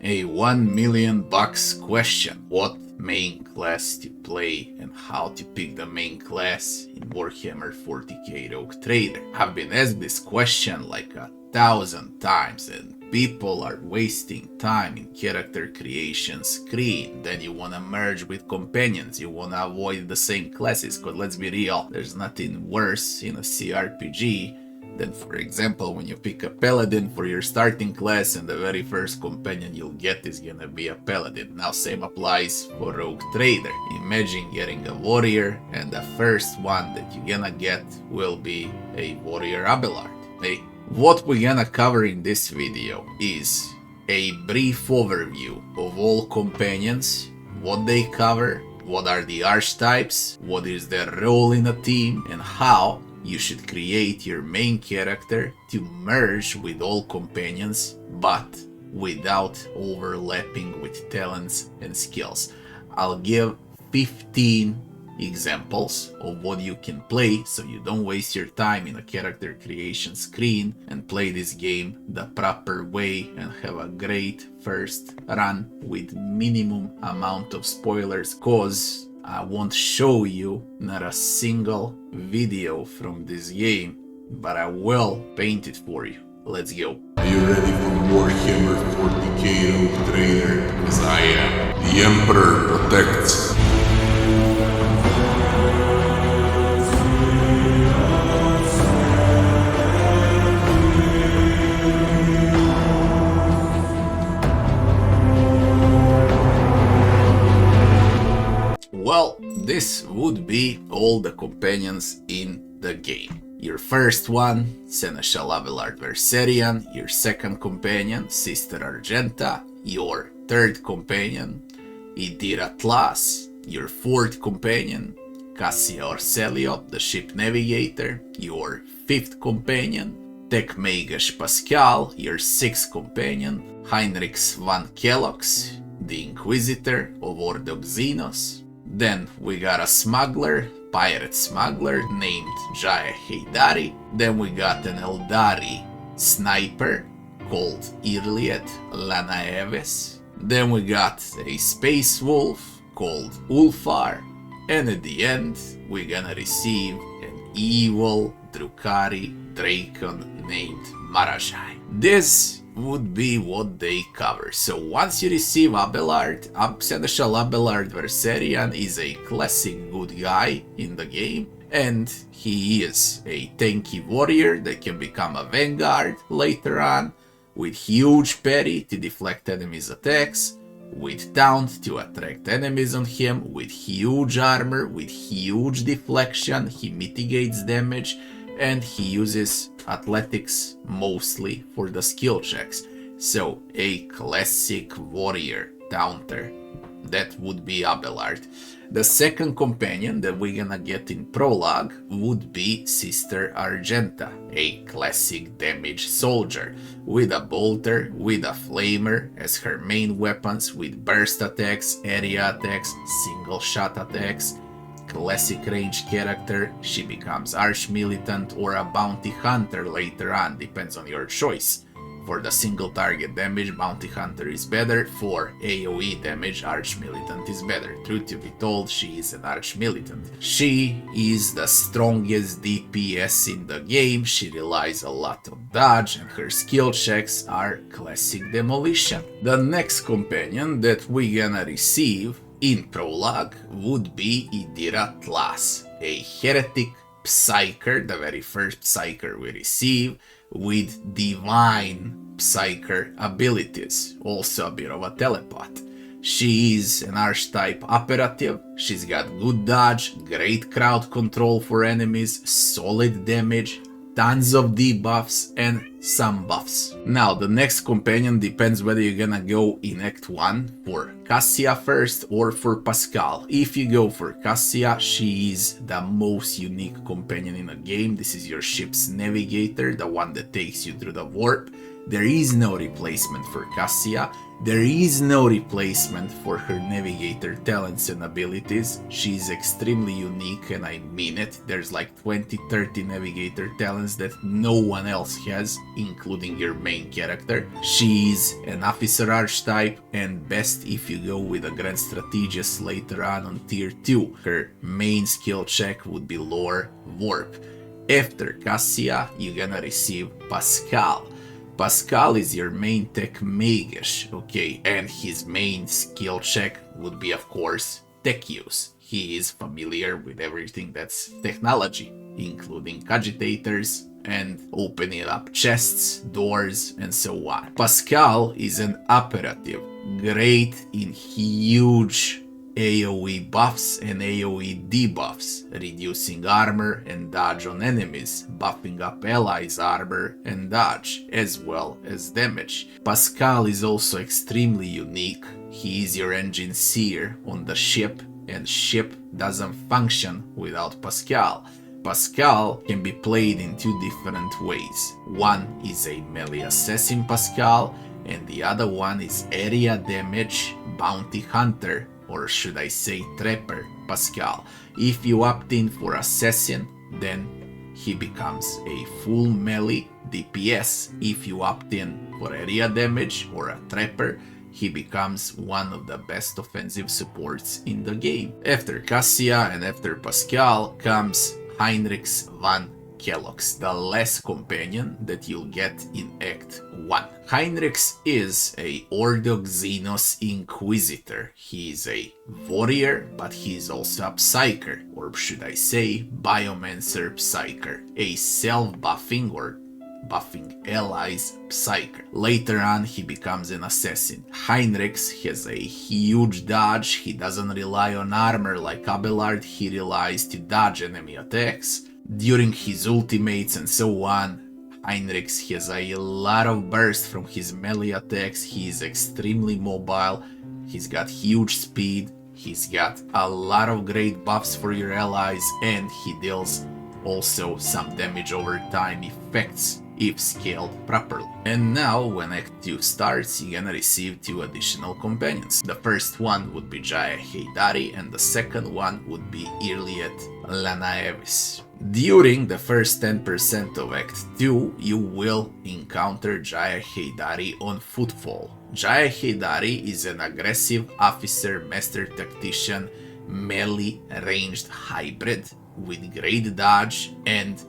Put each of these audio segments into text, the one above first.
A $1 million question. What main class to play and how to pick the main class in Warhammer 40K Rogue Trader. I've been asked this question like 1,000 times and people are wasting time in character creation screen. Then you wanna merge with companions, you wanna avoid the same classes, cause let's be real, there's nothing worse in a CRPG than, for example, when you pick a paladin for your starting class and the very first companion you'll get is gonna be a paladin. Now same applies for Rogue Trader. Imagine getting a warrior and the first one that you're gonna get will be a warrior Abelard. Hey, what we're gonna cover in this video is a brief overview of all companions, what they cover, what are the archetypes, what is their role in a team, and how you should create your main character to merge with all companions, but without overlapping with talents and skills. I'll give 15 examples of what you can play so you don't waste your time in a character creation screen and play this game the proper way and have a great first run with minimum amount of spoilers, cause I won't show you not a single video from this game, but I will paint it for you. Let's go. Are you ready for Warhammer 40K Rogue Trader? As I am. The Emperor protects. Well, this would be all the companions in the game. Your first one, Seneschal Abelard Verserian. Your second companion, Sister Argenta. Your third companion, Idira Tlas. Your fourth companion, Cassia Orselio, the ship navigator. Your fifth companion, Tecmagus Pascal. Your sixth companion, Heinrichs van Kellogg's, the Inquisitor of Ordo Xenos. Then we got a smuggler, pirate smuggler named Jaya Heydari. Then we got an Eldari sniper called Irliet Lanaeves. Then we got a space wolf called Ulfar. And at the end, we're gonna receive an evil Drukhari Dracon named Marajai. This would be what they cover. So once you receive Abelard, Seneschal Abelard Verserian is a classic good guy in the game, and he is a tanky warrior that can become a vanguard later on, with huge parry to deflect enemies' attacks, with taunt to attract enemies on him, with huge armor, with huge deflection, he mitigates damage, and he uses athletics mostly for the skill checks. So a classic warrior taunter, that would be Abelard. The second companion that we're gonna get in Prologue would be Sister Argenta, a classic damage soldier, with a bolter, with a flamer as her main weapons, with burst attacks, area attacks, single shot attacks. Classic range character, she becomes Arch-Militant or a Bounty Hunter later on, depends on your choice. For the single target damage, Bounty Hunter is better. For AoE damage, Arch-Militant is better. Truth to be told, she is an Arch-Militant. She is the strongest DPS in the game, she relies a lot on dodge, and her skill checks are classic demolition. The next companion that we're gonna receive in Prologue would be Idira Tlas, a heretic psyker, the very first psyker we receive, with divine psyker abilities, also a bit of a telepath. She is an archetype operative, she's got good dodge, great crowd control for enemies, solid damage, tons of debuffs and some buffs. Now the next companion depends whether you're gonna go in Act 1 for Cassia first or for Pascal. If you go for Cassia, she is the most unique companion in the game. This is your ship's navigator, the one that takes you through the warp. There is no replacement for Cassia, There is no replacement for her navigator talents and abilities. She's extremely unique, and I mean it. There's like 20-30 navigator talents that no one else has, including your main character. She's an officer archetype, and best if you go with a grand strategist later on tier 2. Her main skill check would be lore warp. After Cassia, you're gonna receive Pascal. Pascal is your main tech mage, okay, and his main skill check would be, of course, tech use. He is familiar with everything that's technology, including cogitators and opening up chests, doors, and so on. Pascal is an operative, great in huge AoE buffs and AoE debuffs, reducing armor and dodge on enemies, buffing up allies' armor and dodge, as well as damage. Pascal is also extremely unique. He is your engine seer on the ship, and ship doesn't function without Pascal. Pascal can be played in two different ways. One is a melee assassin Pascal, and the other one is area damage bounty hunter, or should I say trapper Pascal. If you opt in for assassin, then he becomes a full melee DPS. If you opt in for area damage or a trapper, he becomes one of the best offensive supports in the game. After Cassia and after Pascal comes Heinrich van Kellogg's, the last companion that you'll get in Act 1. Heinrich is a Ordo Xenos Inquisitor. He is a warrior, but he is also a psyker, or should I say biomancer psyker, a self-buffing or buffing allies psyker. Later on he becomes an assassin. Heinrich has a huge dodge. He doesn't rely on armor like Abelard, he relies to dodge enemy attacks. During his ultimates and so on, Heinrich has a lot of burst from his melee attacks. He is extremely mobile, he's got huge speed, he's got a lot of great buffs for your allies, and he deals also some damage over time effects if scaled properly. And now when Act 2 starts, you're gonna receive two additional companions. The first one would be Jaya Heydari, and the second one would be Irliet Lanaevis. During the first 10% of Act 2, you will encounter Jaya Heydari on Footfall. Jaya Heydari is an aggressive officer, master tactician, melee ranged hybrid with great dodge and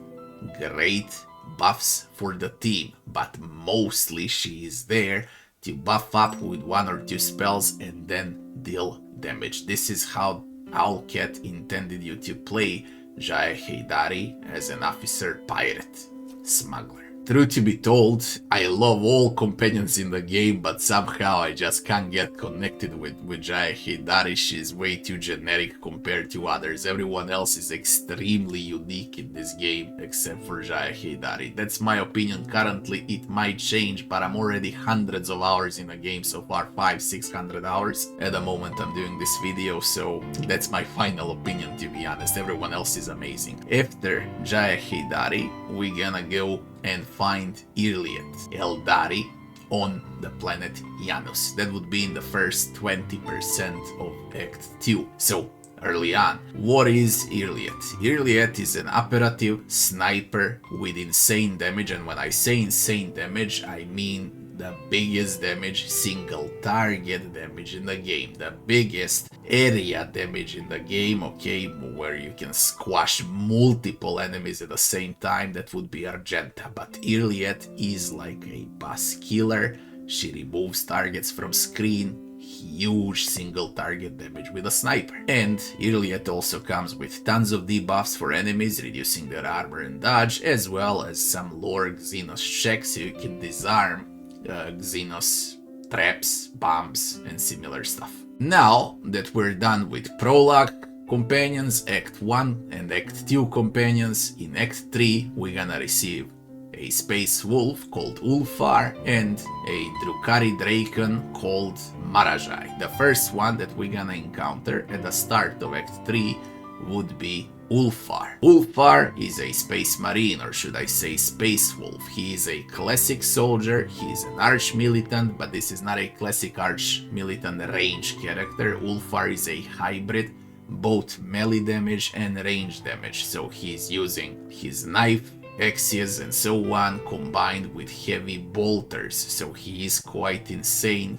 great buffs for the team, but mostly she is there to buff up with one or two spells and then deal damage. This is how Owlcat intended you to play Jaya Heydari as an officer pirate smuggler. Truth to be told, I love all companions in the game, but somehow I just can't get connected with Jaya Heydari. She's way too generic compared to others. Everyone else is extremely unique in this game, except for Jaya Heydari. That's my opinion currently. It might change, but I'm already hundreds of hours in the game so far, 500-600 hours at the moment I'm doing this video, so that's my final opinion, to be honest. Everyone else is amazing. After Jaya Heydari, we're gonna go and find Irliet Eldari on the planet Janus. That would be in the first 20% of Act 2. So, early on. What is Irliet? Irliet is an operative sniper with insane damage, and when I say insane damage, I mean the biggest damage, single target damage in the game, the biggest area damage in the game, okay, where you can squash multiple enemies at the same time. That would be Argenta, but Irliet is like a boss killer. She removes targets from screen, huge single target damage with a sniper. And Irliet also comes with tons of debuffs for enemies, reducing their armor and dodge, as well as some lore Xenos checks so you can disarm Xenos traps, bombs, and similar stuff. Now that we're done with Prologue companions, Act 1 and Act 2 companions, in Act 3 we're gonna receive a space wolf called Ulfar and a Drukari Draken called Marajai. The first one that we're gonna encounter at the start of Act 3 would be Ulfar. Ulfar is a space marine, or should I say space wolf. He is a classic soldier, he is an arch militant, but this is not a classic arch militant range character. Ulfar is a hybrid, both melee damage and range damage, so he's using his knife, axes and so on combined with heavy bolters, so he is quite insane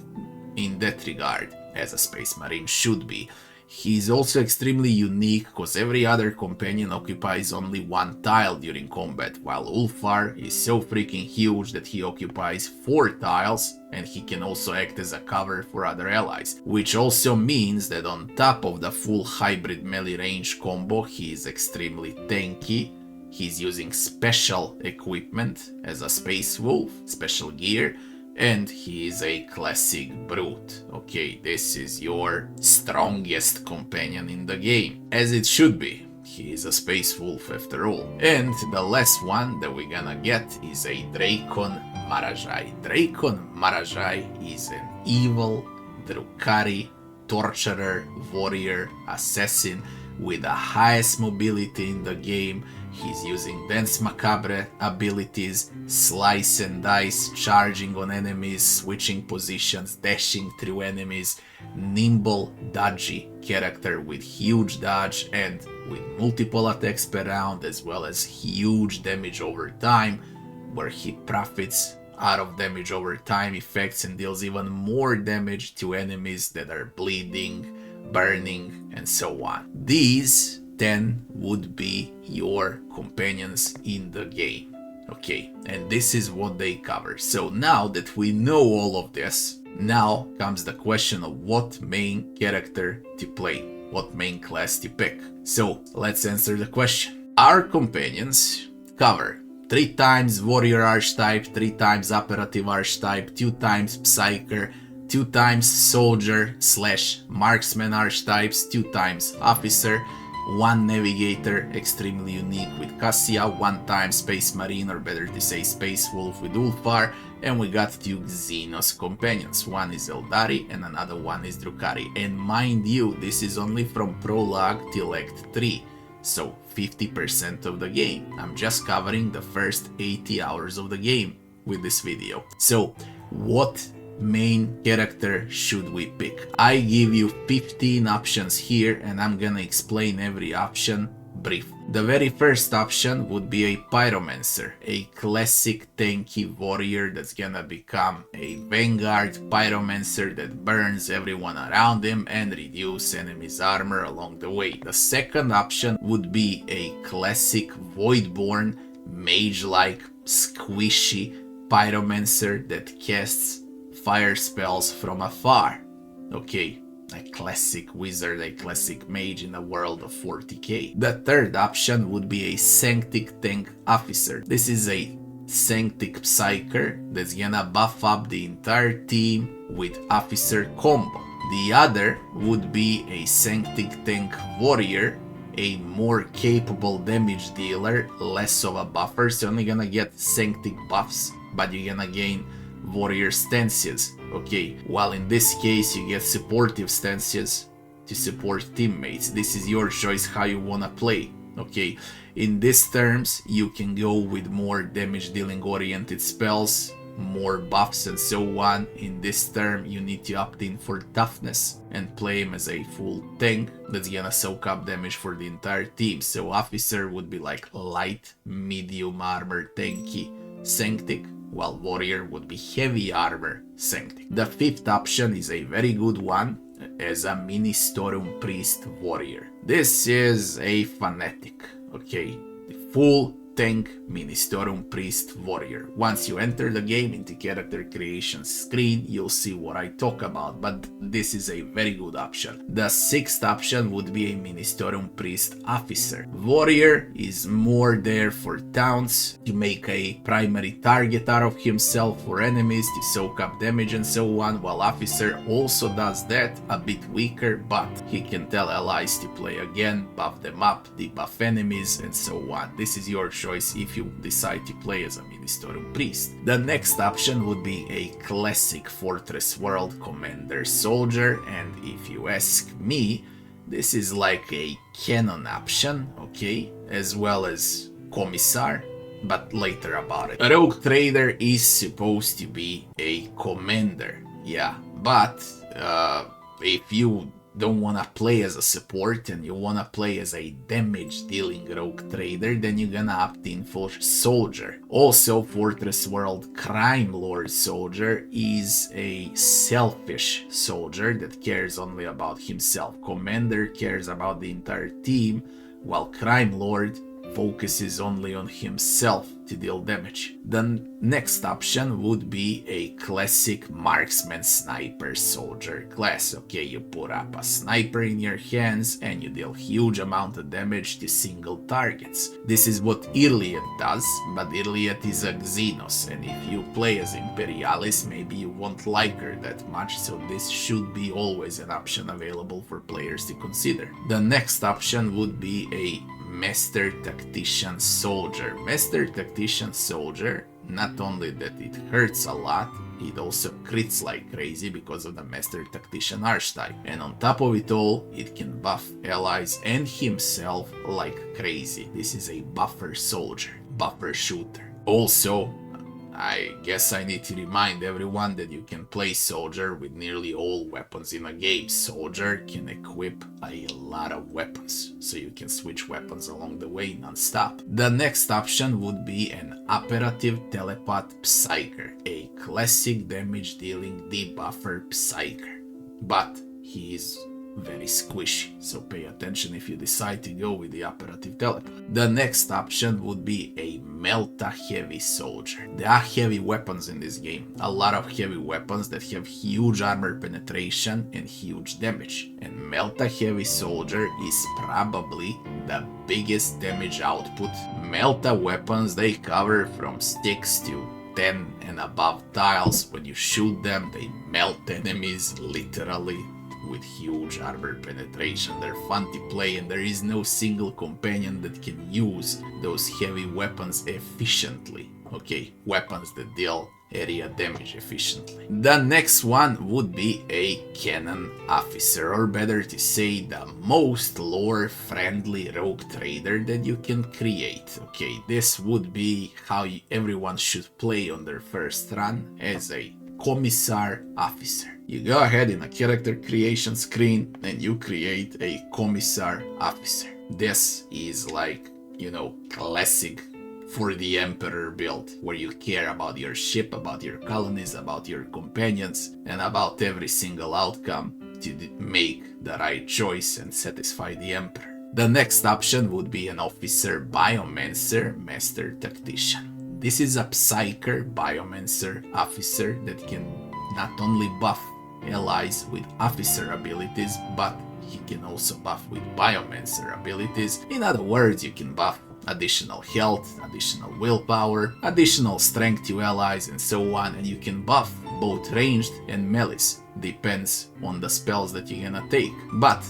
in that regard, as a space marine should be. He's also extremely unique because every other companion occupies only one tile during combat, while Ulfar is so freaking huge that he occupies 4 tiles, and he can also act as a cover for other allies. Which also means that on top of the full hybrid melee range combo, he is extremely tanky. He's using special equipment as a space wolf, special gear, and he is a classic brute. Okay, this is your strongest companion in the game, as it should be. He is a space wolf after all. And the last one that we're gonna get is a Drakon Marajai. Drakon Marajai is an evil Drukhari torturer, warrior, assassin with the highest mobility in the game. He's using Dance Macabre abilities, slice and dice, charging on enemies, switching positions, dashing through enemies, nimble, dodgy character with huge dodge and with multiple attacks per round, as well as huge damage over time, where he profits out of damage over time effects and deals even more damage to enemies that are bleeding, burning, and so on. These 10 would be your companions in the game. Okay, and this is what they cover. So now that we know all of this, now comes the question of what main character to play, what main class to pick. So let's answer the question. Our companions cover 3 times warrior archetype, 3 times operative archetype, 2 times psyker, 2 times soldier / marksman archetypes, 2 times officer, 1 navigator, extremely unique with Cassia, 1 time space marine, or better to say space wolf with Ulfar, and we got 2 Xenos companions. One is Eldari and another one is Drukhari. And mind you, this is only from Prologue till Act 3, so 50% of the game. I'm just covering the first 80 hours of the game with this video. So what main character should we pick? I give you 15 options here, and I'm gonna explain every option briefly. The very first option would be a pyromancer, a classic tanky warrior that's gonna become a vanguard pyromancer that burns everyone around him and reduce enemies' armor along the way. The second option would be a classic voidborn, mage-like, squishy pyromancer that casts fire spells from afar. Okay, a classic wizard, a classic mage in the world of 40k. The third option would be a sanctic tank officer. This is a sanctic psyker that's gonna buff up the entire team with officer combo. The other would be a sanctic tank warrior, a more capable damage dealer, less of a buffer, so only gonna get sanctic buffs, but you're gonna gain warrior stances. Okay, while in this case you get supportive stances to support teammates. This is your choice how you wanna play. Okay, in these terms you can go with more damage dealing oriented spells, more buffs and so on. In this term you need to opt in for toughness and play him as a full tank that's gonna soak up damage for the entire team. So officer would be like light, medium armor, tanky, sanctic, while warrior would be heavy armor, sanctic. The fifth option is a very good one as a Ministorum priest warrior. This is a fanatic, okay? The full tank Ministorum priest warrior. Once you enter the game into character creation screen, you'll see what I talk about, but this is a very good option. The sixth option would be a Ministorum priest officer. Warrior is more there for taunts, to make a primary target out of himself for enemies, to soak up damage and so on, while officer also does that, a bit weaker, but he can tell allies to play again, buff them up, debuff enemies and so on. This is your choice if you decide to play as a Ministorum priest. The next option would be a classic Fortress World commander soldier, and if you ask me, This is like a canon option, okay, as well as commissar, but later about it. A rogue trader is supposed to be a commander, yeah, but if you don't want to play as a support and you want to play as a damage dealing rogue trader, then you're gonna opt in for soldier. Also, Fortress World Crime Lord soldier is a selfish soldier that cares only about himself. Commander cares about the entire team, while Crime Lord focuses only on himself to deal damage. The next option would be a classic marksman sniper soldier class. Okay, you put up a sniper in your hands and you deal huge amount of damage to single targets. This is what Iliad does, but Iliad is a Xenos, and if you play as Imperialis, maybe you won't like her that much, so this should be always an option available for players to consider. The next option would be a Master Tactician Soldier. Master Tactician Soldier, not only that it hurts a lot, it also crits like crazy because of the Master Tactician archetype. And on top of it all, it can buff allies and himself like crazy. This is a buffer soldier, buffer shooter. Also, I guess I need to remind everyone that you can play soldier with nearly all weapons in a game. Soldier can equip a lot of weapons, so you can switch weapons along the way non-stop. The next option would be an operative telepath psyker, a classic damage dealing debuffer psyker, but he is very squishy, so pay attention if you decide to go with the operative telepath. The next option would be a Melta heavy soldier. There are heavy weapons in this game, a lot of heavy weapons that have huge armor penetration and huge damage, and Melta heavy soldier is probably the biggest damage output. Melta weapons, they cover from sticks to 10 and above tiles. When you shoot them, they melt enemies literally with huge armor penetration. They're fun to play, and there is no single companion that can use those heavy weapons efficiently. Okay, weapons that deal area damage efficiently. The next one would be a cannon officer, or better to say, the most lore friendly rogue trader that you can create. Okay, this would be how everyone should play on their first run, as a commissar officer. You go ahead in a character creation screen and you create a commissar officer. This is like, you know, classic for the Emperor build, where you care about your ship, about your colonies, about your companions, and about every single outcome to make the right choice and satisfy the Emperor. The next option would be an officer biomancer master tactician. This is a psyker biomancer officer that can not only buff allies with officer abilities, but he can also buff with biomancer abilities. In other words, you can buff additional health, additional willpower, additional strength to allies, and so on, and you can buff both ranged and melees. Depends on the spells that you're gonna take. But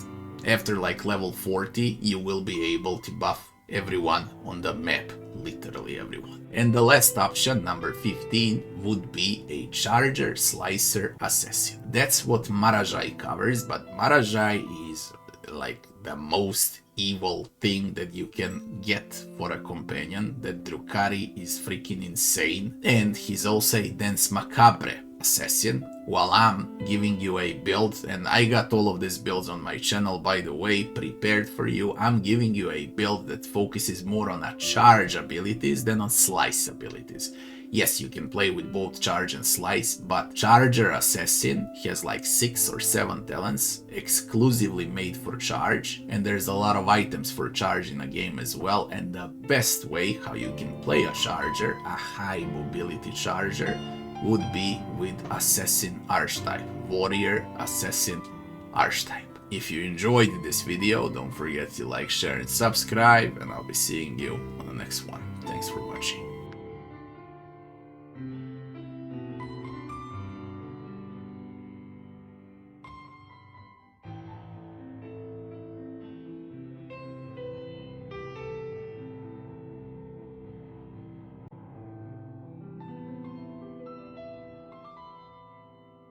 after like level 40, you will be able to buff everyone on the map, literally everyone. And the last option, number 15, would be a charger slicer assassin. That's what Marajai covers, but Marajai is like the most evil thing that you can get for a companion. That Drukhari is freaking insane, and he's also a Dance Macabre assassin. While I'm giving you a build, and I got all of these builds on my channel, by the way, prepared for you, I'm giving you a build that focuses more on a charge abilities than on slice abilities. Yes, you can play with both charge and slice, but Charger Assassin has like 6 or 7 talents exclusively made for charge, and there's a lot of items for charge in a game as well. And the best way how you can play a charger, a high mobility charger, would be with Assassin archetype, Warrior Assassin archetype. If you enjoyed this video, don't forget to like, share and subscribe, and I'll be seeing you on the next one. Thanks for watching.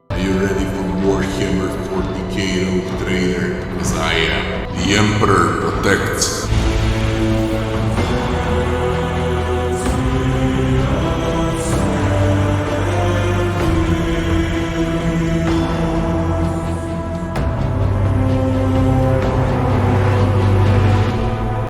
Are you ready for Warhammer 40K rogue trader? Because I am. The Emperor protects.